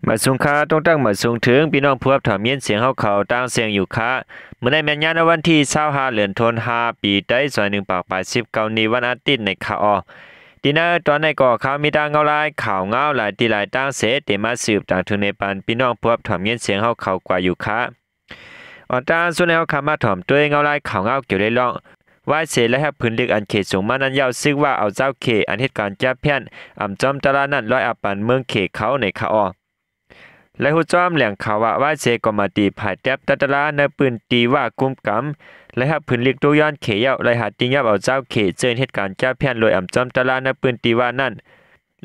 มาสูงค่าต้องตั้งมาสูงถึงพี่น้องผู้รับถามเย็นเสียงเขาตั้งเสียงอยู่ค่าเมื่อในแม่นยานวันที่25เดือนธันวาคมปีใต้ซอย1ปากปลาย19นี้วันอาทิตย์ในข่าวดีนะตอนในก่อข่าวมีดังเงาลายข่าวเงาหลายตีหลายตั้งเสเตมาสืบต่างถึงในปันพี่น้องผู้รับถามเย็นเสียงเขากว่าอยู่ค่าตาส่วนแนวคำมาถอมตัวเงาลายข่าวเงาเกี่ยวได้ล่องว่าเสและให้พื้นลึกอันเขตสูงมานั้นยาวซึ่งว่าเอาเจ้าเขอันเหตุการณ์จับเพี้ยนจอมตลาดนั้นร้อยอับปันเมืองเขเขาในข่าวและหูจอมแหล่งข่าวว่าเสก็มาตีภายแทบตัตลาในปืนตีว่ากุมกำและหับพื้นลิกตัวย้อนเขยาวและหาติยับเอาเจ้าเขเจอเหตุการณ์จับเพี้ยนลอยจอมตลาดในปืนตีว่านั้น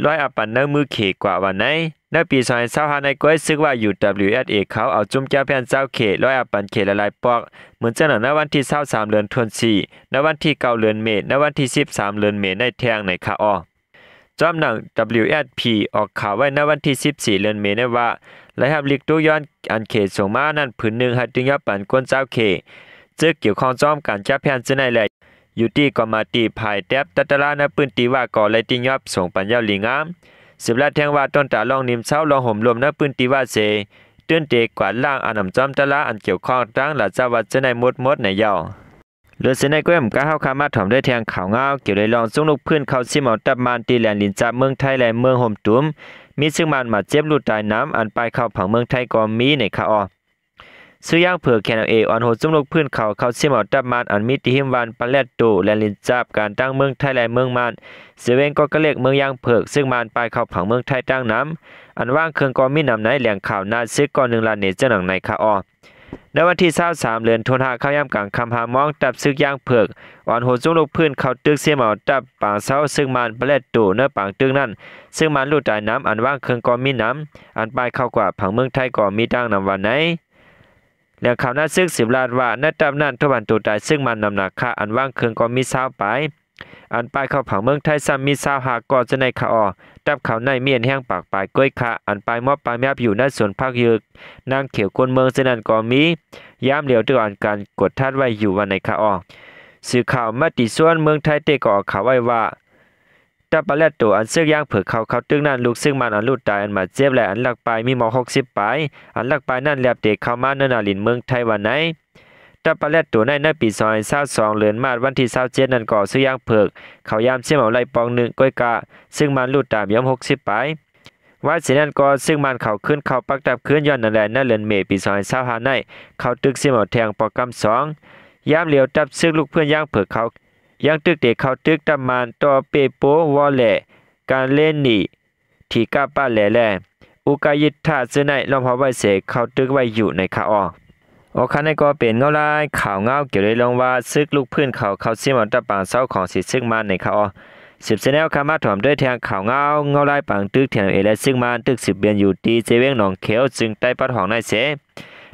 ร้อยอับปันในมือเขกว่าวันไหนในปี2025ในก้อยซึ่งว่า UWSA เขาเอาจุ่มจับเพี้ยนเจ้าเขร้อยอับปันเขละลายปอกเหมือนเจ้าหน้าในวันที่23เดือนธันวาคมในวันที่9เดือนเมษในวันที่13เดือนเมษในแทงในข่าวจอมหนัง WSP ออกข่าวไว้ในวันที่14เดือนเมษายนว่าและหับลิกตัวย้อนอันเขตส่งมานั้นผืนหนึ่งหัดตึงยับปันกวนเจ้าเขจึกเกี่ยวข้องจอมการจับแพนจะในแหละอยู่ที่กอมาตีภายแทบตัตลาในปืนตีว่าก่อเลยติยับส่งปัญญาลิงามสืบลาแทงว่าต้นตาลองนิมเช้าลองห่มรวมในปืนตีว่าเสตื้นเตกกว่าล่างอันนำจอมตลาอันเกี่ยวข้องตั้งหลักเจ้าวัดจะในมดในเยาเลือดเสนในก้มก้าเข้าคามาถอมด้วยแทงข่าวเงาเกี่ยวได้ลองส่งลูกพื้นเข้าซิมเอาตับมานตีแลนลินจากเมืองไทยและเมืองห่มตุ้มมีซึ่งมันมาเจ็บลูกตายน้ำอันไปเข้าผังเมืองไทยก็มีในข่าวซื้อย่างเผือกแคนเอออนโหส่งลูกพื้นเข้าซิมเอาตับมานอันมีติหิมวันปาเลตโตแลนลินจับการตั้งเมืองไทยและเมืองมันเสเวงก็กระเล็กเมืองย่างเผือกซึ่งมันไปเข้าผังเมืองไทยตั้งน้ำอันว่างเครื่องก็มีนำในแหล่งข่าวนาซึกก่อน1 ล้านเนเจอร์หนังในข่าวในวันที่23เดือนธันวาคมเข้าย่ำกลางคำหามองตับซึกย่างเผือกอ่อนโหจุงลูกพื้นเข้าตึกเสียหมอตับปางเสาซึ่งมันเปล็ดตู่เนื้อปางตึกนั้นซึ่งมันลู่ตายน้ำอันว่างเครื่องก็มีน้ำอันปลายเข้ากว่าผังเมืองไทยก็มีดังนำวันไหนแหล่งข่าวนั้นซึก10 ล้านว่าในตับนั้นทุบันตู่ตายซึ่งมันนำหนักค่าอันว่างเครื่องก็มี20ไปอันปลายเข้าผังเมืองไทยซ้ำมี25ก็จะในข่าวตับเขาในเมียนแห้งปากปลายก้อยขาอันปลายมอบปลายแมบอยู่ในสวนภาคยึกนางเขียวกวนเมืองเสนันก็มียามเหลียวด้วยการกดทัดไว้อยู่วันในข่าวสื่อข่าวมาติส่วนเมืองไทยเตก็ออกข่าวไว้ว่าตับปลาแลตตัวอันเสื้อยางเผือกเขาตึกนั้นลูกซึ่งมันอันลูกตายอันมาเจ็บและอันหลักปลายมีหมอ60ปลายอันหลักปลายนั่นแลบเตเข้ามาเนินนาลินเมืองไทยวันไหนตับปลาแลตตัวในปี2022เดือนมาวันที่27นั้นก็ซื้อยางเผือกเขายามเสี่ยมเอาไล่ปอง1ก้อยกะซึ่งมันลูกตามยอม60ปลายว่าเสียนั้นก็ซึ่งมันเขาขึ้นเขาปักดับขึ้นย้อนนั่นแหละนั่นเดือนเมษปี2025ในเขาตึกเสี่ยมเอาแทงปอกกำ2ยามเหลียวตับซึกลูกเพื่อนย่างเผือกเขายังตึกเตะเขาตึกตำมานต่อเปโปวอลเล่การเล่นนี่ที่กาป้าแหล่แลอุกายิทธาซื้อในลองพอไว้เสกเขาตึกไว้อยู่ในข่าวคันในก็เป็นเงาลายข่าวเงาเกี่ยวเลยลงว่าซึกลูกพื้นเขาซิมอนตะปางเสาของสิซึ่งมันในข่าว10เซนแนลคามาถอมด้วยแทงข่าวเงาลายปางตึกแถวเอและซึ่งมันตึก10เบียนอยู่ตีเจเวงหนองเขียวจึงใต้ปัดห้องในเส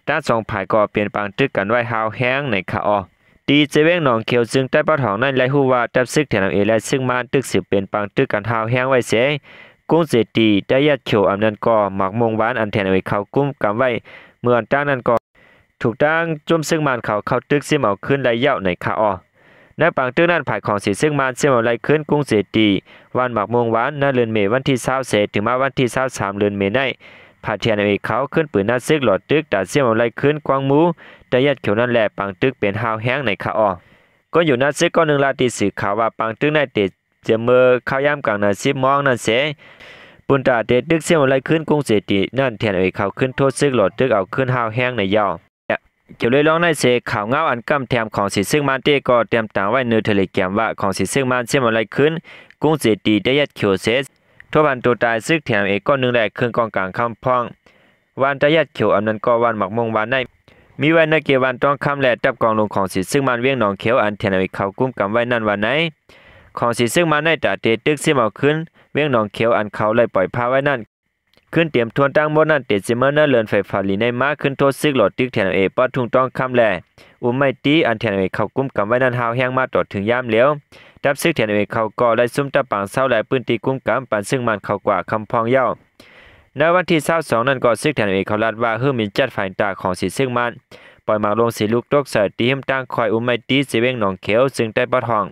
ด้าน2ฝ่ายก็เปลี่ยนปางตึกกันไว้หาวแห้งในข่าวตีเจเวงหนองเขียวจึงใต้ปัดห้องนั้นและฮู้ว่าตับซึกแถวเอและซึ่งมันตึก10เป็นปางตึกกันหาวแห้งไว้เสกุ้งเจตีได้ยัดเขียวอำนั้นก็หมักมงหวานอันแถวเขากุ้มกำไว้เมื่อตั้งนั้นก็ถูกตั้งจุ่มซึ่งมันเขาตึกซิมเอาขึ้นไหลเย่าในข่าวในปางตึกนั้นผ่ายของสีซึ่งมันซิมเอาไหลขึ้นกุ้งเสตีวันหมักมงหวานในเดือนเมษวันที่20เสถึงมาวันที่23เดือนเมษในผ่าเทียนเขาขึ้นปืนหน้าซึกหลอดตึกตัดซิมเอาไหลขึ้นกวางหมูแต่ยัดเขียวนั่นแหละปางตึกเป็นหาวแห้งในข่าวก็อยู่หน้าซึกก็1 ลาตีสื่อข่าวว่าปางตึกในเตะเจเมื่อเข้าย่ำกลางนาซิมองนั่นเสปุนตาเตะตึกเสียมเอาไหลขึ้นกุ้งเสตีนั่นเทียนเขาขึ้นโทษซึกหลอดตึกเอาขึ้นหาวแห้งในยาวเกี่ยวเลยร้องในเสข่าวเงาอันกำแถมของสีซึ่งมันเต้ก็เตรียมต่างไว้เนื้อทะเลแกมว่าของสีซึ่งมันเชื่อมอะไรขึ้นกุ้งเสตีได้ยัดเขียวเสทั่ววันตัวตายซึกแถมเอกก็1แหลกขึ้นกองกลางคำพ้องวันตะยัดเขียวอันนั้นก็วันหมักมงวันในมีไว้ในเกวันต้องคำแหลจับกองลงของสีซึ่งมันเวียงหนองเขียวอันแถมเอกเขากุ้มกำไว้นั่นวันไหนของสีซึ่งมันในตาเตตึกเสียมเอาขึ้นเวียงหนองเขียวอันเขาเลยปล่อยพาไว้นั่นขึ้นเตรียมทวนตั้งบนนั้นเตจิเมอร์เนอร์เลือนไฟฟ้าลีในมาขึ้นโทษซึกหลอดตึกแถนเอปอทุ่งต้องคำแลไม่ตีอันแถนเอเขากุ้มกับไว้นั้นหาวแห้งมาตอดถึงยามเหลียวดับซึกแถนเอเขาก่อและซุ่มตะปางเศร้าและปืนตีกุ้มกับปันซึ่งมันเขากว่าคำพองเย้าในวันที่22นั้นก็ซึกแถนเอเขาลาดว่าเฮือมินจัดฝ่ายตาของสีซึ่งมันปล่อยหมากลงสีลูกตกใส่ตีหิมตั้งคอยไม่ตีเสเวงหนองเขียวซึ่งใต้ปอทอง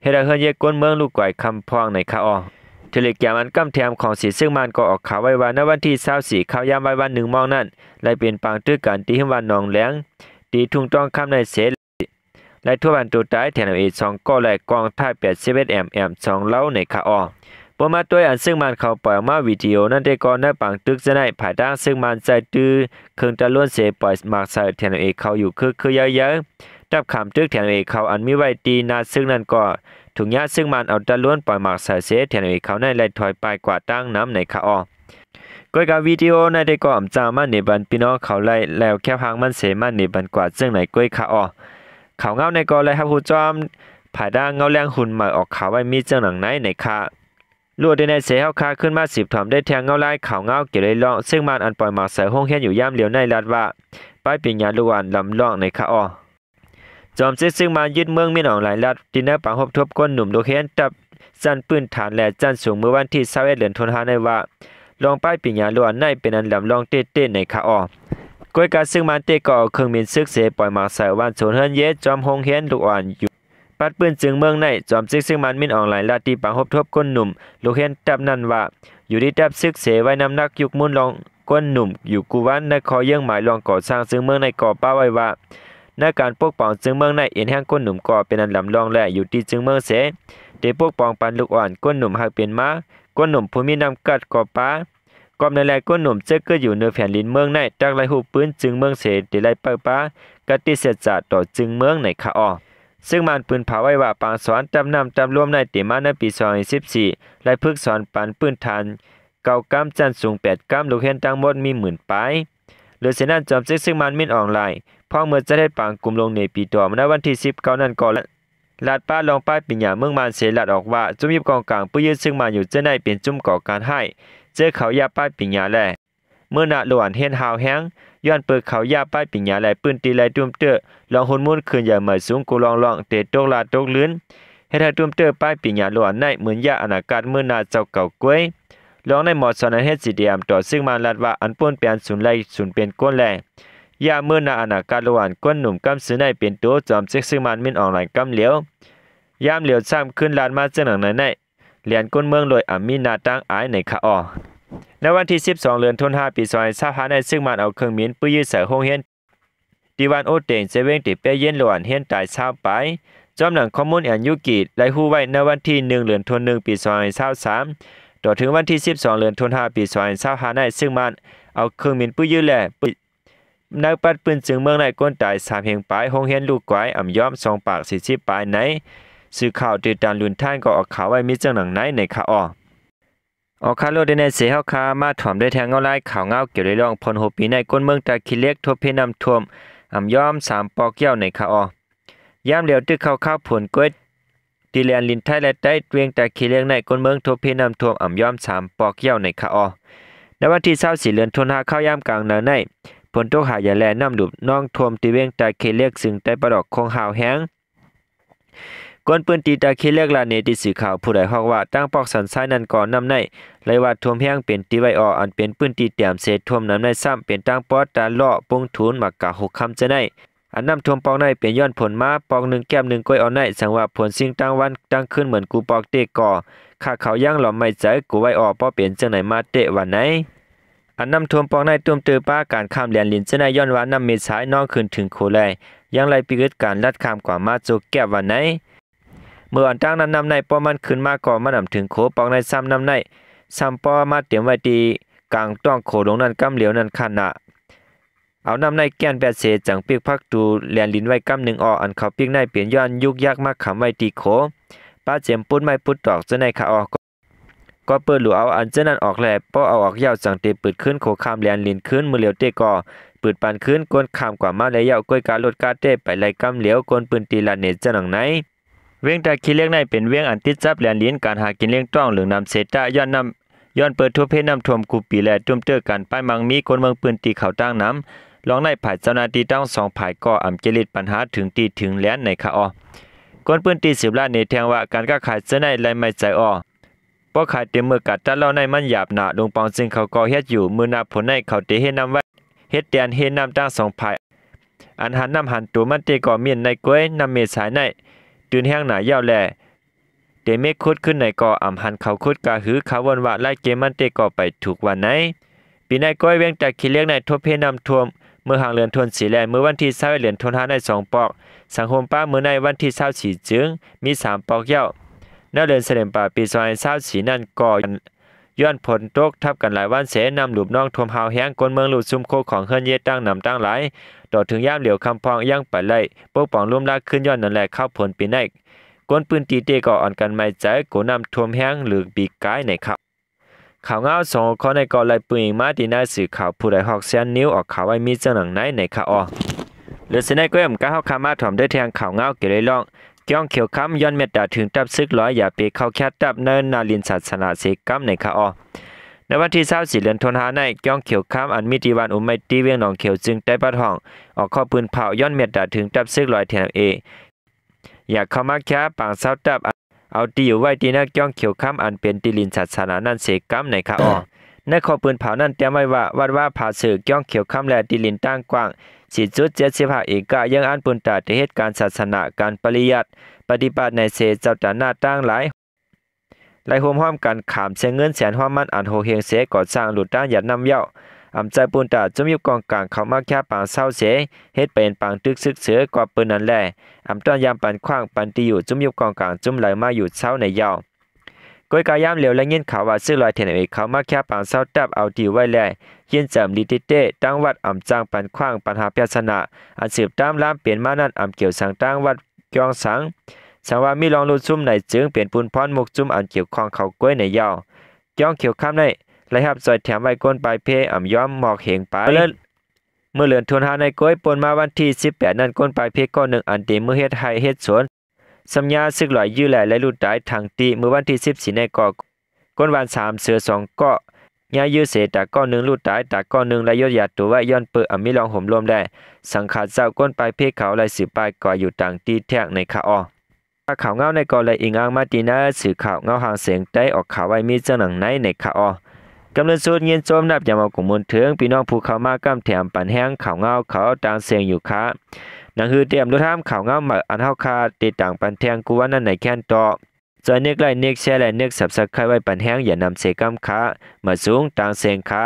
เฮดาเฮือนเยกวนเมืองลูกไก่คำพองในข่าวแ เทเลแกรมอันกำแถมของสีซึ่งมันก็ออกข่าวไว้ว่าในวันที่24ข่าวยามไว้วัน1มองนั้นและเป็นปางตึกการตีให้วันหนองแหลงตีทุ่งต้องคำในเสและทั่วบันตัวตายแถวอี2ก็และกองท้าย81 mm 2เล้าในคาออปมาตัวอันซึ่งมันเขาปล่อยมาวิดีโอนั้นได้ก่อนในปังตึกจะได้ภายด้านซึ่งมันใจตื้อเครื่องตะล้วนเสปล่อยมากใส่แถวอีเขาอยู่คือเยอะๆดับขามตึกแถวอีเขาอันมีไว้ตีนาซึ่งนั้นก็ถุงยาซึ่งมันเอาตะล้วนปล่อยหมากใส่เสแถวอีเขาในไล่ถอยไปกว่าตั้งน้ำในคาออก้อยกับวิดีโอในได้ก่อนจามันในบันพี่น้องเขาไล่แล้วแค่พังมันเสมันในบันกว่าซึ่งไหนก้อยคาออเขาเงาในก่อเลยครับผู้จอมภายด้านเงาแรงหุ่นมาออกข่าวไว้มีเจ้าหนังไหนในคาลวดในเสียเฮาคาขึ้นมา10ถอมได้แทงเงาลายเขาเงาเกี่ยวเลยล่องซึ่งมันอันปล่อยหมากใส่ห้องเฮียนอยู่ย่ำเหลียวในรัดว่าป้ายปิญญาลวนลำล่องในคาออจอมซึ่งมันยึดเมืองมีหนองหลายรัดดินเนอร์ปังหบทบก้นหนุ่มโลเฮียนตับจันปืนฐานและจันสูงเมื่อวันที่21เดือนธันวาคมในว่าลองป้ายปิญญาลวนในเป็นอันลำล่องเต้ๆในคาออก้อยการซึ่งมันเตก่อเครื่องมินซึกเสปล่อยหมากใส่วันโซนเฮิรนเยจอมห้องเฮียนลูกอ่อนอยู่ปัดปืนจึงเมืองในจอมซึ่งมันมินออนไลน์ลาตีปังหบทบก้นหนุ่มลูกเฮียนตับนั่นว่าอยู่ที่ตับซึกเสไว้น้ำหนักยุกมุนลองก้นหนุ่มอยู่กูวันในคอเยื่องหมายลองก่อสร้างซึ่งเมืองในก่อป้าไว้ว่าในการปกป้องจึงเมืองในเอ็นแห่งก้นหนุ่มก่อเป็นอันลำลองและอยู่ที่จึงเมืองเสเดปกป้องปันลูกอ่อนก้นหนุ่มหากเป็นม้าก้นหนุ่มผู้มีนำกัดก่อป้ากอมในแลก้นหนุ่มเจ้าก็อยู่ในแผ่นดินเมืองในจากไรหูปืนจึงเมืองเสเดไลเปิดป้ากติเสจาต่อจึงเมืองในคาออซึ่งมันปืนเผาไว้ว่าปางสอนตำนำตำรวมในเตมาในปี2014และพึกสอนปันปืนฐานเก่ากำจันสูง8กำลูกเห็นทั้งหมดมี10,000ปลายหรือเสนั้นจอมซึ่งมันมินออนไลน์พ่อเมื่อจะได้ปางกลุ่มลงในปีต่อมาในวันที่19นั้นก่อนลาดป้าลองป้ายปิญญาเมืองมันเสลัดออกว่าจุ่มยิบกองกลางผู้ยืดซึ่งมันอยู่จะได้เป็นจุ่มก่อการให้เจอเขายาป้ายปิญญาแลเมื่อนาหลวนเห็นหาวแห้งย้อนเปิดเขายาป้ายปิญญาแลปืนตีไลตุ้มเตอลองหุ่นมุนคืนอย่าเหมือนสูงกูลองเตะตกลาตกลื้นให้ถ้าตุ้มเตอป้ายปิญญาหลวนในเหมือนยาอนาคตเมื่อนาเจ้าเก่ากล้วยลองในหมอสอนเฮ็ดสีเดียมต่อซึ่งมันลัดว่าอันป้นเปลี่ยนศูนย์ไลศูนย์เป็นก้นแลยาเมื่อนาอนาคตหลวนก้นหนุ่มกำซื้อในเป็นตัวจอมซึ่งมันมินออนไลน์กำเหลียวยามเหลียวซ้ำขึ้นลานมาเจ้าหนังในเหรียญก้นเมืองโดยอามีนาตั้งอายในคาออในวันที่12เดือนธันวาคมปี2025ในซึ่งมันเอาเครื่องมินปื้ยื้อใส่ห้องเฮียนดีวันโอเตงเซเวงติเปเย็นหลวนเฮียนตายเช้าไปจอมหนังข้อมูลอันยุกิไลฮู้ไว้ในวันที่1เดือนธันวาคมปี2023ต่อถึงวันที่12เดือนธันวาคมปี2025ในซึ่งมันเอาเครื่องมินปื้ยื้อแลนักปัดปืนจึงเมืองในก้นตาย3แห่งปลายห้องเฮียนลูกก้อยอ่ำย้อม2ปาก40ปลายไหนสื่อข่าวติดตามลุนท่านก็ออกข่าวไว้มีจังหนังไหนในคาอออกคาโลเดในเสียเฮาคามาถ่อมได้แทงเงาลายข่าวเงาเกี่ยวได้รองพลโฮปีในก้นเมืองตาคิเล็กทบเพน้ำท่วมอ่ำย้อม3ปอกเกี้ยวในคาอยามเหลียวตึกเข้าผลก้อยตีเลียนลินไทยและใต้เวียงตาคิเล็กในก้นเมืองทบเพน้ำท่วมอ่ำย้อม3ปอกเกี้ยวในคาในวันที่24เดือนธันวาคมเข้ายามกลางเนินในฝนตกหายาแลน้ำดุบน้องท่วมตีเวียงตาคิเล็กซึ่งใต้ประดอกคงหาวแห้งก้นปืนตีตาคิเล็กลาเนติสื่อข่าวผู้ใดฮอกว่าตั้งปอกสันซ้ายนั้นก่อนนำในเลยว่าท่วมแห้งเป็นตีไว้อันเป็นปืนตีเตรียมเศษท่วมน้ำในซ้ำเป็นตั้งปอดตาล่อปงทุนมากะ6คำจะในอันน้ำท่วมปอกในเป็นย้อนผลมาปอก1แก้ม1ก้อยเอาในสังว่าผลสิ่งตั้งวันตั้งขึ้นเหมือนกูปอกเตะก่อข้าเขาย่างหลอมไม่ใจกูไว้ป้อเป็นจังไหนมาเตะวันไหนอันน้ำท่วมปอกในตุ้มเตือป้าการข้ามแดนลินจะในย้อนว่าน้ำเมษายน้องขึ้นถึงโคแลยังไรปิกึดการลัดข้ามกว่ามาโจแก้ววันไหนเมื่ออันตั้งนั้นนำในป้อมันขึ้นมาก่อมานำถึงโขปองในซ้ำนำในซ้ำป้อมาเตรียมไว้ดีกลางต้องโขลงนั้นกำเหลียวนั้นขันน่ะเอานำในแก้น8เศษจังปีกพักตูแลนลิ้นไว้กำ1อันเขาปีกในเปลี่ยนย้อนยุกยักมาขำไว้ตีโขป้าเจียมปุ้นไม้ปุ้ดดอกจะในขาออกก็เปิดหลัวเอาอันเจนั้นออกแหลป้อเอาออกยาวจังเตปืดขึ้นโขคามแลนลิ้นขึ้นมือเหลียวเตก่อปืดปันขึ้นก้นขามกว่ามาแล้วยาวก้อยการลดกาเตไปไล่กำเหลียวก้นปืนตีลาเนจะหนังไหนเวียงตาคิเลี้ยงในเป็นเวียงอันติดจับแลนลิ้นการหากินเลี้ยงต้องหรือนำเศษตะย้อนเปิดทั่วเพน้ำท่วมกูปีและตุ้มเตอกันป้ายมังมีคนเมืองปืนตีเขาตั้งน้ำลองในภายเจ้าหน้าที่ตั้ง2ภายก็อำเจริญปัญหาถึงตีถึงแลนในคาคนปืนตี10ล้านในแทงว่าการค้าขายจะในไรไม่ใจเพราะขายเต็มมือกัดตัดเล่าในมันหยาบหนาลงปองซึ่งเขาก็เฮ็ดอยู่มือนาผลในเขาเตเฮ็ดนำไว้เฮ็ดแดนเฮ็ดนำตั้ง2ภายอันหันน้ำหันตัวมันเตก่อเมียนในก้วยนำเมษายในตื่นแห้งหนายาวแล เดเมคุดขึ้นในก่ออำหันเขาคุดกาหือเขาวนว่าไล่เกมมันเตก่อไปถูกวันไหนปีในก้อยเวียงจากขี้เลี้ยงในทบเพนำท่วมเมื่อห่างเรือนทนสีแลเมื่อวันที่20เหรียญทนหาใน2ปอกสังคมป้าเมื่อในวันที่24จึงมี3ปอกเย้าแนวเรือนเสด็จป่าปี2024นั่นก่อย้อนผลตกทับกันหลายวันเสนำหลุมน้องทวมหาวแห้งกลเมืองหลุดซุ่มโคของเฮือนเยตั้งนำตั้งหลายต่อถึงย่ามเหลียวคำพองยังไปไล่ปกป้องลุ่มลากขึ้นย้อนนั่นแหละเข้าผลปีในกวนปืนตีเตก่ออ่อนกันไม่ใจโกนำทวมแห้งหรือปีกกายในข่าวเงา2ข้อในก่อไล่ปืนอีกมาที่หน้าสื่อข่าวผู้ใดฮอกแสนนิ้วออกข่าวไว้มีเจ้าหนังไหนในข่าวอหรือสิในก็ย่ำก้าวขามาถ่อมได้แทงข่าวเงาเกเลยล่องก้องเขียวค้ำย้อนเม็ดดาถึงตับซึกร้อยอย่าไปเข้าแคดตับเนินนาลินศาสนาเสกกัมในข่าวในวันที่24เดือนธันวาคมในก้องเขียวค้ำอันมีตีวันอุไมตีเวียงหนองเขียวจึงได้ปัดห้องออกข้อปืนเผาย้อนเม็ดดาถึงตับซึกร้อยแทนอยากเข้ามาแค่ปางเศร้าตับเอาตีอยู่ไว้ที่นักก้องเขียวค้ำอันเป็นตีลินศาสนานั่นเสกกัมในข่าวในข้อปืนเผานั้นเตรียมไว้ว่าวัดว่าผ่าสื่อก้องเขียวค้ำและตีลินตั้งกว้าง4.75 เอกะยังอันปุนตาเหตุการศาสนาการปริยัติปฏิบัติในเสเจ้าตาหน้าตั้งหลายโฮมห้อมกันขามเสียเงินแสนห้อมมันอันโหเฮงเสก่อสร้างหลุดตั้งหยัดนำเย้าอำใจปุนตาจมอยู่กองกลางเขามาแค่ปางเศร้าเสเฮ็ดเป็นปางตึกซึกเสือกว่าปืนนั้นแลอำต้อนยามปันขว้างปันตีอยู่จมอยู่กองกลางจมไหลมาอยู่เช้าในเย้าก้อยกายามเหลียวและเงินข่าวว่าซื้อลอยเทนเอกเขามาแค่ปางเศร้าตับเอาดีไว้แลยินเจิมลิติเต้ตั้งวัดอำจางปันขว้างปัญหาพิศนาอันสืบตามล้ามเปลี่ยนมานั่นอำเกี่ยวสังตั้งวัดกองสังสังว่ามีรองลุดซุ่มในจึงเปลี่ยนปุนพรมุกจุ่มอันเกี่ยวข้องเขาก้อยในยาวย่องเขียวข้ามในไหลหับซอยแถมไว้ก้นปลายเพอำย้อมหมอกเหงไปเมื่อเหลือนทนหาในก้อยปนมาวันที่18นั้นก้นปลายเพก้อนหนึ่งอันตีมือเฮ็ดให้เฮ็ดสวนสัญญาซึกหลอยยื้อแหล่และลุดได้ทางตีเมื่อวันที่14ในก่อก้นวัน3เสือ2ก็ยายื้อเสตาก้อนหนึ่งลุดได้ตาก้อนหนึ่งและยศหยัดตัวไว้ย้อนเปื้อมีรองห่มรวมได้สังขาดเจ้าก้นปลายเพเขาไหลสืบปลายก่ออยู่ต่างตีแทกในข่าวข่าวเงาในก่อเลยอิงอ้างมาตีนาสื่อข่าวเงาหางเสียงได้ออกข่าวไว้มีเจ้าหนังไหนในข่าวกำลังสูดเงินโจมนับยามเอากลุ่มมวลถึงพี่น้องผู้เข้ามากำแถมปันแห้งข่าวเงาเขาต่างเสียงอยู่ค้าหนังฮือเตรียมรถห้ามข่าวเงาหมักอันเฮาคาติดต่างปันแทงกูว่านั่นในแค้นต่อจอยเนกไล่เนกแช่และเนกสับสักไข่ไว้ปันแห้งอย่านำเสกำค้ามาสูงต่างเสียงค้า